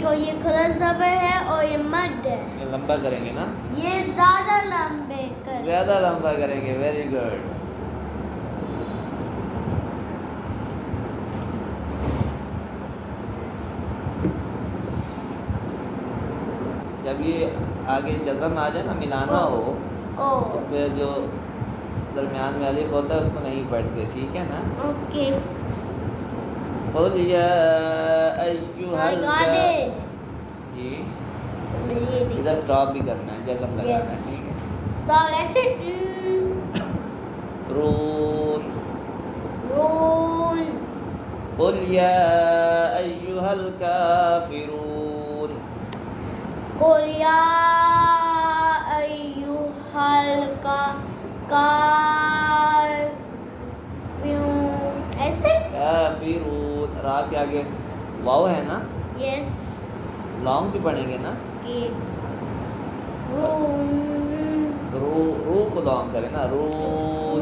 دیکھو یہ کھلا زبر ہے اور یہ مد ہے. یہ لمبا کریں گے نا, یہ زیادہ لمبے کر. زیادہ لمبا کریں گے. Very good. جب یہ آگے جزم آ جائے نا, ملانا ہو, تو پھر جو درمیان میں الف ہوتا ہے اس کو نہیں پڑھتے, ٹھیک ہے نا. اوکے. قل یا ایھا جی ادھر سٹاپ بھی کرنا ہے, جزم لگانا ہے, ٹھیک ہے. اسٹار ایسے. رون. رون. قل یا ایھا الکافرون. قل یا ایھا الکافرون. ایسے کافرون. را کے آگے واو ہے نا, یس. لانگ بھی پڑھیں گے نا. رون. رو کو لانگ کریں نا. رون.